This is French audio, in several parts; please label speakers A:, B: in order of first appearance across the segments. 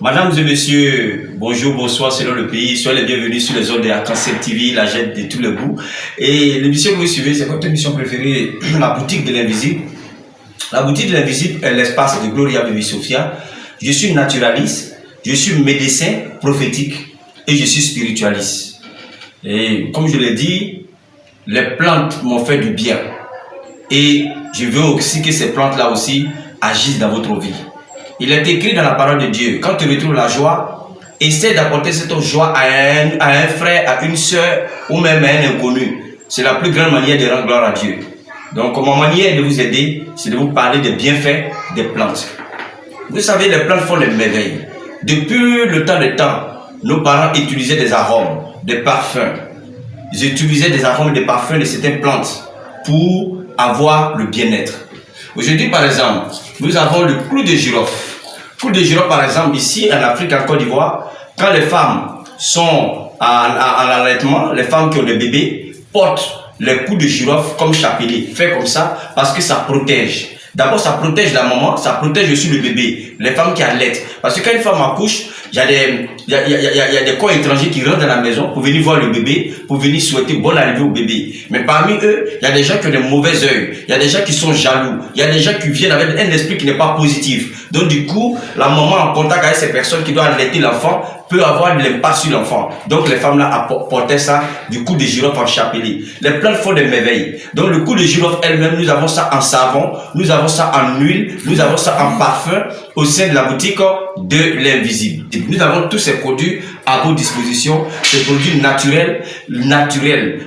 A: Mesdames et messieurs, bonjour, bonsoir selon le pays. Soyez les bienvenus sur les ondes de Arc-en-Ciel TV, la chaîne de tous les goûts. Et l'émission que vous suivez, c'est votre émission préférée, la boutique de l'invisible. La boutique de l'invisible est l'espace de Gloria Baby Sophia. Je suis naturaliste, je suis médecin prophétique et je suis spiritualiste. Et comme je l'ai dit, les plantes m'ont fait du bien. Et je veux aussi que ces plantes-là aussi agissent dans votre vie. Il est écrit dans la parole de Dieu, quand tu retrouves la joie, essaie d'apporter cette joie à un frère, à une soeur ou même à un inconnu. C'est la plus grande manière de rendre gloire à Dieu. Donc, ma manière de vous aider, c'est de vous parler des bienfaits des plantes. Vous savez, les plantes font les merveilles. Depuis le temps des temps, nos parents utilisaient des arômes, des parfums. Ils utilisaient des arômes et des parfums de certaines plantes pour avoir le bien-être. Aujourd'hui, par exemple, nous avons le clou de girofle. Le clou de girofle, par exemple, ici en Afrique, en Côte d'Ivoire, quand les femmes sont en allaitement, les femmes qui ont des bébés portent les clous de girofle comme chapelet, fait comme ça, parce que ça protège. D'abord, ça protège la maman, ça protège aussi le bébé, les femmes qui allaitent. Parce que quand une femme accouche, il y a des corps étrangers qui rentrent dans la maison pour venir voir le bébé, pour venir souhaiter bonne arrivée au bébé. Mais parmi eux, il y a des gens qui ont des mauvais œils, il y a des gens qui sont jaloux, il y a des gens qui viennent avec un esprit qui n'est pas positif. Donc du coup, la maman en contact avec ces personnes qui doivent allaiter l'enfant peut avoir de l'impact sur l'enfant. Donc les femmes là apportaient ça du clou de girofle en chapelet. Les plantes font des merveilles. Donc le clou de girofle elle-même, nous avons ça en savon, nous avons ça en huile, nous avons ça en parfum au sein de la boutique de l'invisible. Nous avons tous ces produits à vos dispositions, ces produits naturels.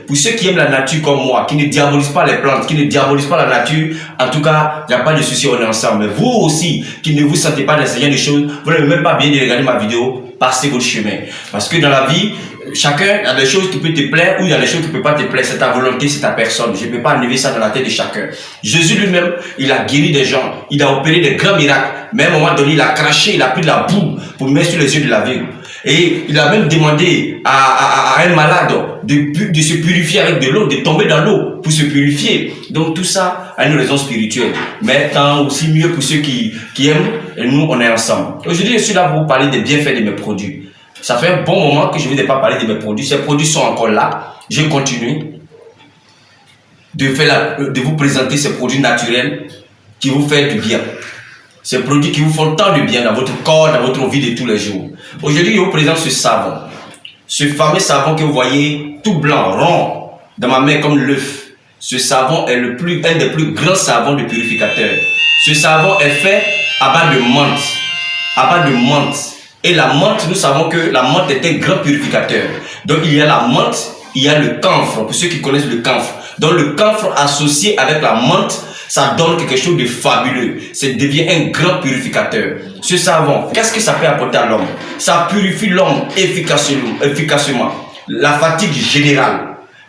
A: Pour ceux qui aiment la nature comme moi, qui ne diabolisent pas les plantes, qui ne diabolisent pas la nature, en tout cas, il n'y a pas de souci, on est ensemble. Mais vous aussi, qui ne vous sentez pas d'enseigner des choses, vous n'avez même pas bien de regarder ma vidéo, passez votre chemin. Parce que dans la vie, chacun a des choses qui peuvent te plaire ou il y a des choses qui ne peuvent pas te plaire. C'est ta volonté, c'est ta personne. Je ne peux pas enlever ça dans la tête de chacun. Jésus lui-même, il a guéri des gens. Il a opéré des grands miracles. Mais à un moment donné, il a craché, il a pris de la boue pour mettre sur les yeux de l'aveugle. Et il a même demandé à un malade de se purifier avec de l'eau, de tomber dans l'eau pour se purifier. Donc tout ça a une raison spirituelle. Mais tant aussi mieux pour ceux qui aiment, et nous on est ensemble. Aujourd'hui je suis là pour vous parler des bienfaits de mes produits. Ça fait un bon moment que je ne vous ai pas parlé de mes produits. Ces produits sont encore là. Je continue de vous présenter ces produits naturels qui vous font du bien. Ces produits qui vous font tant de bien dans votre corps, dans votre vie de tous les jours. Aujourd'hui, je vous présente ce savon. Ce fameux savon que vous voyez, tout blanc, rond, dans ma main comme l'œuf. Ce savon est un des plus grands savons de purificateur. Ce savon est fait à base de menthe. À base de menthe. Et la menthe, nous savons que la menthe est un grand purificateur. Donc il y a la menthe, il y a le camphre, pour ceux qui connaissent le camphre. Donc le camphre associé avec la menthe, ça donne quelque chose de fabuleux. Ça devient un grand purificateur. Ce savon, qu'est-ce que ça peut apporter à l'homme? Ça purifie l'homme efficacement. La fatigue générale.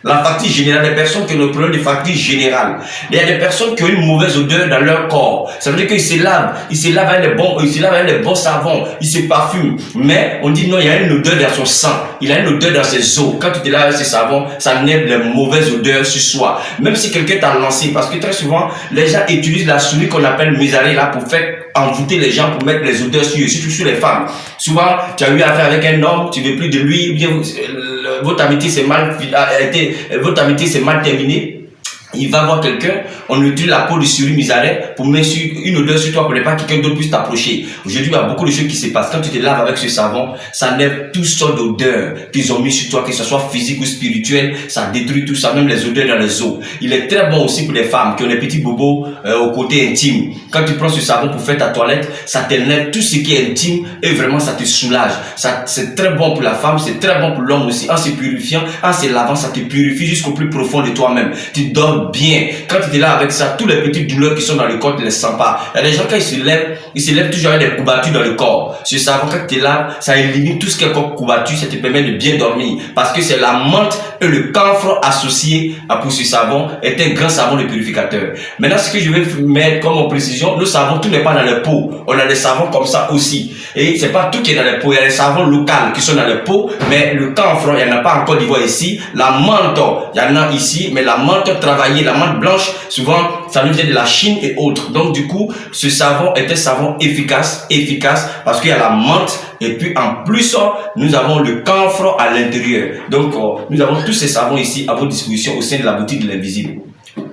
A: La fatigue générale, les personnes qui ont le problème de fatigue générale. Il y a des personnes qui ont une mauvaise odeur dans leur corps. Ça veut dire qu'ils se lavent avec les bons savons, ils se parfument. Mais on dit non, il y a une odeur dans son sang, il a une odeur dans ses os. Quand tu te laves avec ces savons, ça enlève les mauvaises odeurs sur soi. Même si quelqu'un t'a lancé, parce que très souvent, les gens utilisent la souris qu'on appelle misaré là pour faire envoûter les gens, pour mettre les odeurs sur eux, surtout sur les femmes. Souvent, tu as eu affaire avec un homme, tu ne veux plus de lui, bien votre amitié s'est mal terminée. Il va voir quelqu'un, on utilise la peau de souris misaret pour mettre une odeur sur toi pour ne pas que quelqu'un d'autre puisse t'approcher. Aujourd'hui, il y a beaucoup de choses qui se passent. Quand tu te laves avec ce savon, ça enlève toutes sortes d'odeurs qu'ils ont mis sur toi, que ce soit physique ou spirituel, ça détruit tout ça, même les odeurs dans les os. Il est très bon aussi pour les femmes qui ont des petits bobos au côté intime. Quand tu prends ce savon pour faire ta toilette, ça t'enlève tout ce qui est intime et vraiment ça te soulage. C'est très bon pour la femme, c'est très bon pour l'homme aussi. En se purifiant, en se lavant, ça te purifie jusqu'au plus profond de toi-même. Tu dors bien. Quand tu es là avec ça, toutes les petites douleurs qui sont dans le corps, tu ne les sens pas. Il y a des gens, quand ils se lèvent toujours avec des courbatures dans le corps. Ce savon, quand tu es là, ça élimine tout ce qui est corps courbature, ça te permet de bien dormir. Parce que c'est la menthe et le camphre associé pour ce savon est un grand savon de purificateur. Maintenant, ce que je vais mettre comme en précision, le savon, tout n'est pas dans les pots. On a des savons comme ça aussi. Et c'est pas tout qui est dans les pots. Il y a des savons locaux qui sont dans les pots, mais le camphre, il n'y en a pas en Côte d'Ivoire ici. La menthe, il y en a ici, mais la menthe travaillée soigner. La menthe blanche, souvent, ça nous vient de la Chine et autres. Donc, du coup, ce savon est un savon efficace parce qu'il y a la menthe et puis en plus, nous avons le camphre à l'intérieur. Donc, nous avons tous ces savons ici à votre disposition au sein de la boutique de l'Invisible.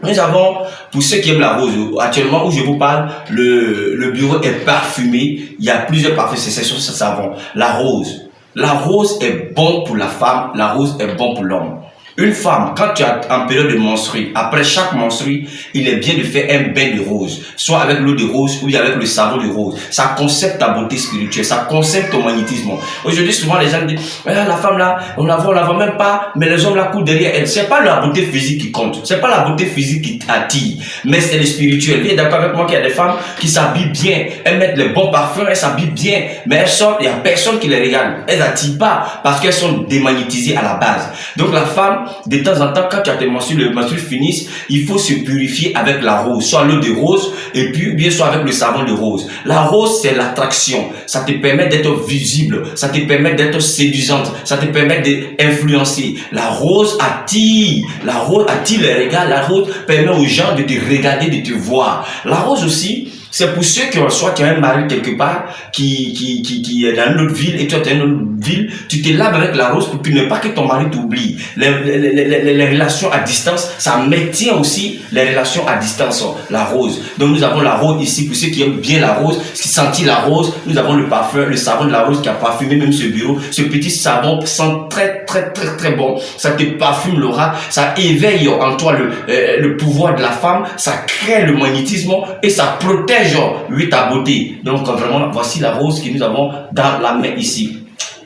A: Nous avons, pour ceux qui aiment la rose, actuellement où je vous parle, le bureau est parfumé. Il y a plusieurs parfums, c'est sur ce savon. La rose est bon pour la femme, la rose est bon pour l'homme. Une femme, quand tu as en période de menstrues, après chaque menstrue, il est bien de faire un bain de rose, soit avec l'eau de rose ou avec le savon de rose. Ça conserve ta beauté spirituelle, ça conserve ton magnétisme. Aujourd'hui, souvent les gens disent, la femme là, on la voit même pas, mais les hommes la courent derrière elle. C'est pas la beauté physique qui compte, c'est pas la beauté physique qui attire, mais c'est le spirituel. Vous êtes d'accord avec moi qu'il y a des femmes qui s'habillent bien, elles mettent les bons parfums, elles s'habillent bien, mais elles sortent, il y a personne qui les regarde. Elles n'attirent pas parce qu'elles sont démagnétisées à la base. Donc la femme, de temps en temps, quand tu as tes menstrues, les menstrues finissent, il faut se purifier avec la rose, soit l'eau de rose, et puis bien soit avec le savon de rose. La rose, c'est l'attraction. Ça te permet d'être visible, ça te permet d'être séduisante, ça te permet d'influencer. La rose attire les regards, la rose permet aux gens de te regarder, de te voir. La rose aussi, c'est pour ceux qui ont un mari quelque part qui est dans une autre ville et toi tu es dans une autre ville, tu te laves avec la rose pour ne pas que ton mari t'oublie. Les relations à distance, ça maintient aussi les relations à distance, la rose. Donc nous avons la rose ici pour ceux qui aiment bien la rose, qui sentent la rose. Nous avons le parfum, le savon de la rose qui a parfumé même ce bureau. Ce petit savon sent très bon. Ça te parfume l'aura, ça éveille en toi le pouvoir de la femme, ça crée le magnétisme et ça protège ta beauté. Donc vraiment, voici la rose que nous avons dans la main ici.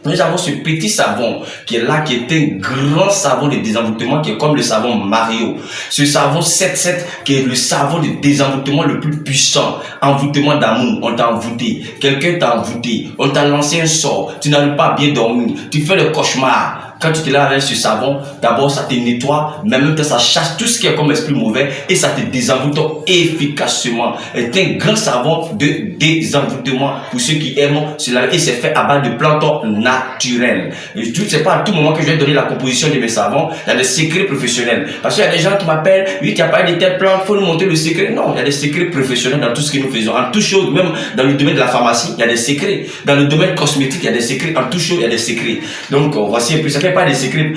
A: Nous avons ce petit savon qui est là, qui est un grand savon de désenvoûtement qui est comme le savon Mario. Ce savon 7-7 qui est le savon de désenvoûtement le plus puissant. Envoûtement d'amour, on t'a envoûté. Quelqu'un t'a envoûté. On t'a lancé un sort. Tu n'arrives pas à bien dormir. Tu fais le cauchemar. Quand tu te laves avec ce savon, d'abord ça te nettoie, mais en même temps ça chasse tout ce qui est comme esprit mauvais et ça te désenvoûte efficacement. C'est un grand savon de désenvoûtement pour ceux qui aiment cela et c'est fait à base de plantes naturelles. C'est pas à tout moment que je vais donner la composition de mes savons, il y a des secrets professionnels. Parce qu'il y a des gens qui m'appellent, oui, tu n'as pas de telle plante, il faut nous montrer le secret. Non, il y a des secrets professionnels dans tout ce que nous faisons. En toute chose, même dans le domaine de la pharmacie, il y a des secrets. Dans le domaine cosmétique, il y a des secrets. En toute chose, il y a des secrets. Donc, voici un peu ça. Pas des secrets,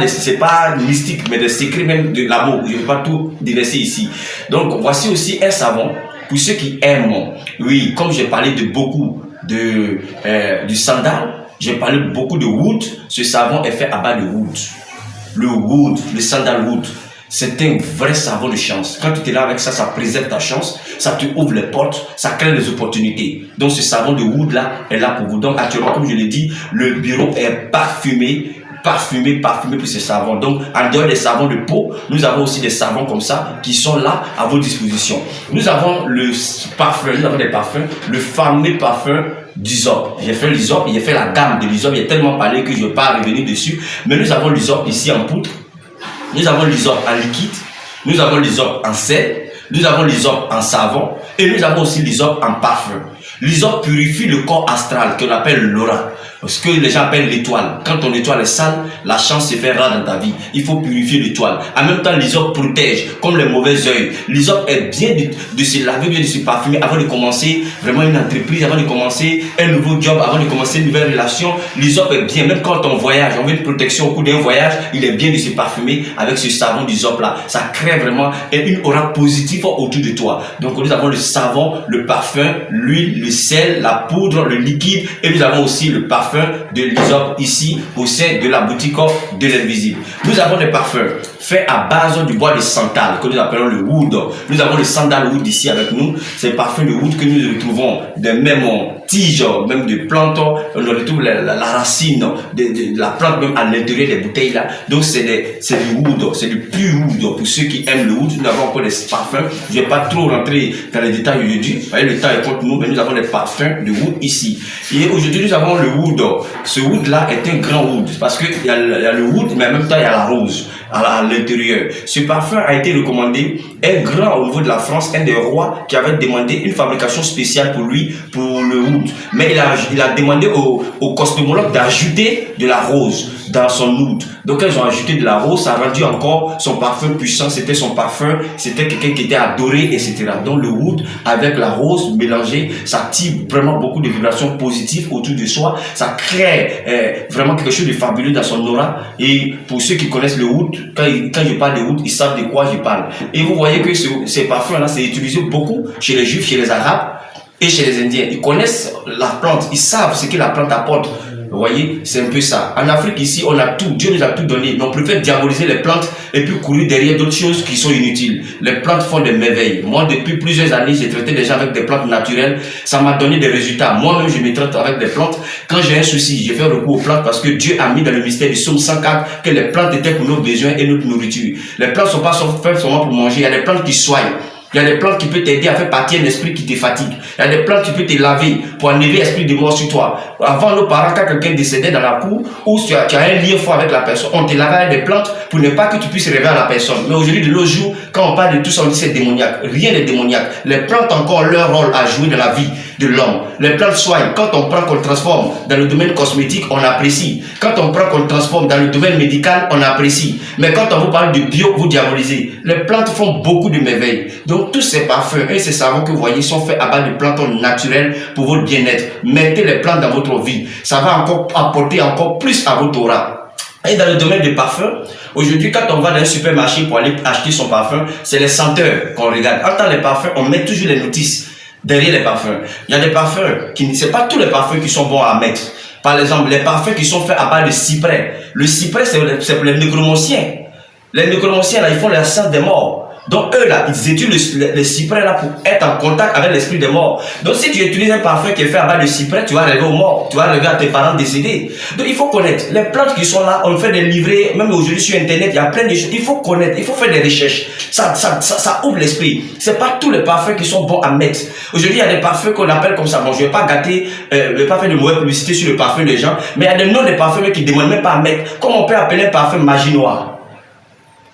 A: c'est pas mystique, mais des secrets même de l'amour. Je ne vais pas tout déverser ici. Donc, voici aussi un savon pour ceux qui aiment. Oui, comme j'ai parlé de beaucoup du sandal, j'ai parlé beaucoup de wood. Ce savon est fait à base de wood. Le sandalwood. C'est un vrai savon de chance. Quand tu te laves avec ça, ça préserve ta chance, ça te ouvre les portes, ça crée des opportunités. Donc, ce savon de wood là est là pour vous. Donc, actuellement, comme je l'ai dit, le bureau est parfumé pour ces savons. Donc, en dehors des savons de peau, nous avons aussi des savons comme ça qui sont là à votre disposition. Nous avons le parfum, nous avons des parfums, le fameux parfum d'Hysope. J'ai fait l'Hysope, j'ai fait la gamme de l'Hysope, il y a tellement parlé que je ne vais pas revenir dessus. Mais nous avons l'Hysope ici en poudre, nous avons l'Hysope en liquide, nous avons l'Hysope en sel, nous avons l'Hysope en savon et nous avons aussi l'Hysope en parfum. L'Hysope purifie le corps astral qu'on appelle l'aura. Ce que les gens appellent l'étoile. Quand ton étoile est sale, la chance se fait rare dans ta vie. Il faut purifier l'étoile. En même temps, l'Hysope protège, comme les mauvais œils. L'Hysope est bien de se laver, bien de se parfumer avant de commencer vraiment une entreprise, avant de commencer un nouveau job, avant de commencer une nouvelle relation. L'Hysope est bien. Même quand on voyage, on veut une protection au cours d'un voyage, il est bien de se parfumer avec ce savon d'Hysope là. Ça crée vraiment une aura positive autour de toi. Donc, nous avons le savon, le parfum, l'huile, le sel, la poudre, le liquide et nous avons aussi le parfum de l'Hysope ici au sein de la boutique de l'Invisible. Nous avons des parfums faits à base du bois de santal que nous appelons le wood. Nous avons le sandalwood ici avec nous. C'est le parfum de wood que nous retrouvons des mêmes tiges, même de plantes. On retrouve la racine de la plante même à l'intérieur des bouteilles là. Donc c'est du wood, c'est du pur wood. Pour ceux qui aiment le wood, nous avons encore des parfums. Je ne vais pas trop rentrer dans les détails aujourd'hui. Vous voyez, le temps est contre nous, mais nous avons des parfums de wood ici. Et aujourd'hui, nous avons le wood. Ce wood là est un grand wood parce qu'il y a le wood, mais en même temps il y a la rose à l'intérieur. Ce parfum a été recommandé un grand au niveau de la France, un des rois qui avait demandé une fabrication spéciale pour lui, pour le wood. oud. Mais il a demandé au cosmologue d'ajouter de la rose dans son oud. Donc quand ils ont ajouté de la rose, ça a rendu encore son parfum puissant. C'était son parfum, c'était quelqu'un qui était adoré, etc. Donc le oud avec la rose mélangée, ça tire vraiment beaucoup de vibrations positives autour de soi. Ça crée vraiment quelque chose de fabuleux dans son aura. Et pour ceux qui connaissent le oud, quand je parle de oud, ils savent de quoi je parle. Et vous voyez que ces parfums-là, c'est utilisé beaucoup chez les Juifs, chez les Arabes et chez les Indiens. Ils connaissent la plante, ils savent ce que la plante apporte. Vous voyez, c'est un peu ça. En Afrique, ici, on a tout. Dieu nous a tout donné. Mais on préfère diaboliser les plantes et puis courir derrière d'autres choses qui sont inutiles. Les plantes font des merveilles. Moi, depuis plusieurs années, j'ai traité des gens avec des plantes naturelles. Ça m'a donné des résultats. Moi-même, je me traite avec des plantes. Quand j'ai un souci, j'ai fait recours aux plantes parce que Dieu a mis dans le mystère du psaume 104 que les plantes étaient pour nos besoins et notre nourriture. Les plantes ne sont pas faites seulement pour manger. Il y a des plantes qui soignent. Il y a des plantes qui peuvent t'aider à faire partir un esprit qui te fatigue. Il y a des plantes qui peuvent te laver pour enlever l'esprit de mort sur toi. Avant, nos parents, quand quelqu'un décédait dans la cour, ou tu as un lien fort avec la personne, on te lavait avec des plantes pour ne pas que tu puisses rêver à la personne. Mais aujourd'hui, de nos jours, quand on parle de tout ça, on dit c'est démoniaque. Rien n'est démoniaque. Les plantes ont encore leur rôle à jouer dans la vie de l'homme. Les plantes soignent. Quand on prend qu'on le transforme dans le domaine cosmétique, on apprécie. Quand on prend qu'on le transforme dans le domaine médical, on apprécie. Mais quand on vous parle de bio, vous diabolisez. Les plantes font beaucoup de merveilles. Donc tous ces parfums et ces savons que vous voyez sont faits à base de plantes naturelles pour votre bien-être. Mettez les plantes dans votre vie. Ça va encore apporter encore plus à votre aura. Et dans le domaine des parfums, aujourd'hui, quand on va dans un supermarché pour aller acheter son parfum, c'est les senteurs qu'on regarde. En tant que les parfums, on met toujours les notices derrière les parfums. Il y a des parfums qui, c'est pas tous les parfums qui sont bons à mettre. Par exemple, les parfums qui sont faits à base de cyprès. Le cyprès, c'est pour les nécromanciens. Les nécromanciens, là, ils font la science des morts. Donc eux là, ils utilisent les cyprès là pour être en contact avec l'esprit des morts. Donc si tu utilises un parfum qui est fait à base de cyprès, tu vas arriver aux morts, tu vas arriver à tes parents décédés. Donc il faut connaître les plantes qui sont là. On fait des livrets, même aujourd'hui sur internet, il y a plein de choses. Il faut connaître, il faut faire des recherches. Ça ouvre l'esprit. C'est pas tous les parfums qui sont bons à mettre. Aujourd'hui, il y a des parfums qu'on appelle comme ça. Bon, je vais pas gâter, je vais pas faire de mauvaise publicité sur le parfum des gens, mais il y a des noms de parfums qui ne demandent même pas à mettre. Comme on peut appeler un parfum magie noire.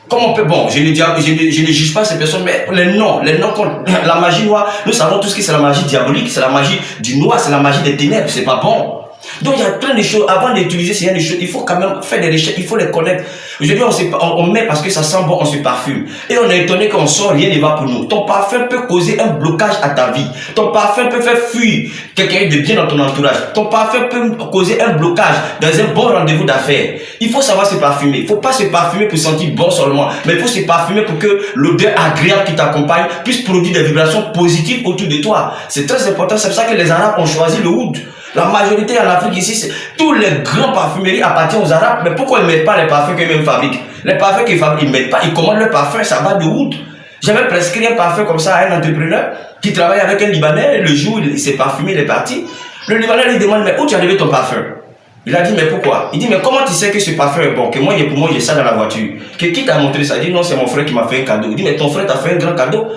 A: Comment on peut, bon, je ne juge pas ces personnes, mais les noms, la magie noire, nous savons tous que c'est la magie diabolique, c'est la magie du noir, c'est la magie des ténèbres, c'est pas bon. Donc il y a plein de choses, avant d'utiliser ces choses, il faut quand même faire des recherches, il faut les connaître. Aujourd'hui, on met parce que ça sent bon, on se parfume. Et on est étonné qu'on sort, rien ne va pour nous. Ton parfum peut causer un blocage à ta vie. Ton parfum peut faire fuir quelqu'un de bien dans ton entourage. Ton parfum peut causer un blocage dans un bon rendez-vous d'affaires. Il faut savoir se parfumer. Il ne faut pas se parfumer pour sentir bon seulement, mais il faut se parfumer pour que l'odeur agréable qui t'accompagne puisse produire des vibrations positives autour de toi. C'est très important, c'est pour ça que les Arabes ont choisi le oud. La majorité en Afrique ici, tous les grands parfumeries appartiennent aux Arabes. Mais pourquoi ils ne mettent pas les parfums qu'eux-mêmes fabriquent? Les parfums qu'ils fabriquent, ils ne mettent pas, ils commandent le parfum, ça va de oud. J'avais prescrit un parfum comme ça à un entrepreneur qui travaille avec un Libanais. Le jour où il s'est parfumé, il est parti. Le Libanais lui demande, mais où tu as levé ton parfum? Il a dit, mais pourquoi? Il dit, mais comment tu sais que ce parfum est bon? Que moi, pour moi, j'ai ça dans la voiture. Qui t'a montré ça? Il dit, non, c'est mon frère qui m'a fait un cadeau. Il dit, mais ton frère t'a fait un grand cadeau?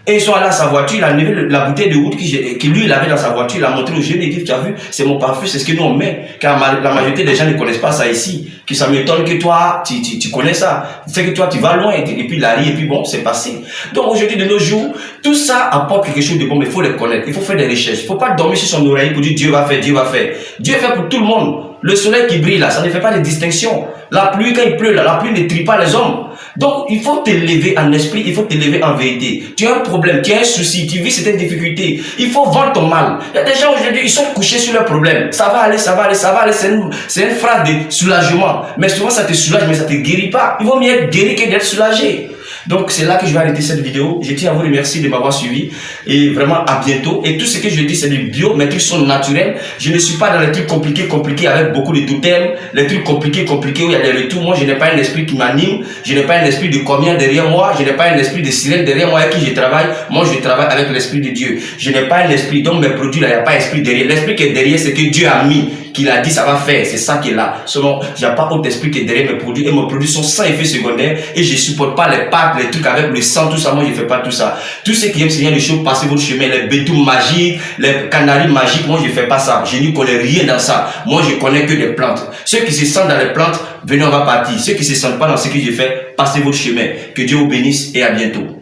A: Et ils sont allés à sa voiture, il a levé la bouteille de oud que lui il avait dans sa voiture, il a montré au jeune, il dit, tu as vu, c'est mon parfum, c'est ce que nous on met. Car la majorité des gens ne connaissent pas ça ici. Que ça m'étonne que toi, tu connais ça. C'est que toi, tu vas loin, et puis il arrive, et puis bon, c'est passé. Donc aujourd'hui, de nos jours, tout ça apporte quelque chose de bon, mais il faut les connaître, il faut faire des recherches. Il ne faut pas dormir sur son oreille pour dire Dieu va faire, Dieu va faire. Dieu fait pour tout le monde. Le soleil qui brille là, ça ne fait pas de distinction. La pluie, quand il pleut là, la pluie ne trie pas les hommes. Donc, il faut t'élever en esprit, il faut t'élever en vérité. Tu as un problème, tu as un souci, tu vis certaines difficultés. Il faut vendre ton mal. Il y a des gens aujourd'hui, ils sont couchés sur leurs problèmes. Ça va aller, ça va aller, ça va aller. C'est une phrase de soulagement. Mais souvent, ça te soulage, mais ça ne te guérit pas. Il vaut mieux être guéri que d'être soulagé. Donc c'est là que je vais arrêter cette vidéo. Je tiens à vous remercier de m'avoir suivi et vraiment à bientôt. Et tout ce que je dis c'est du bio, mes trucs sont naturels. Je ne suis pas dans les trucs compliqués avec beaucoup de totems, les trucs compliqués où il y a des retours. Moi je n'ai pas un esprit qui m'anime, je n'ai pas un esprit de combien derrière moi, je n'ai pas un esprit de sirène derrière moi avec qui je travaille. Moi je travaille avec l'esprit de Dieu. Je n'ai pas un esprit, donc mes produits là, il n'y a pas d'esprit derrière. L'esprit qui est derrière c'est que Dieu a mis, qu'il a dit ça va faire, c'est ça qui est là. Selon, il n'y a pas autre esprit qui est derrière mes produits et mes produits sont sans effet secondaire et je ne supporte pas les pâtes, les trucs avec le sang, tout ça, moi je ne fais pas tout ça. Tous ceux qui aiment Seigneur les choses, passez votre chemin, les bétous magiques, les canaries magiques, moi je ne fais pas ça. Je n'y connais rien dans ça. Moi je connais que des plantes. Ceux qui se sentent dans les plantes, venez on va partir. Ceux qui ne se sentent pas dans ce que je fais, passez votre chemin. Que Dieu vous bénisse et à bientôt.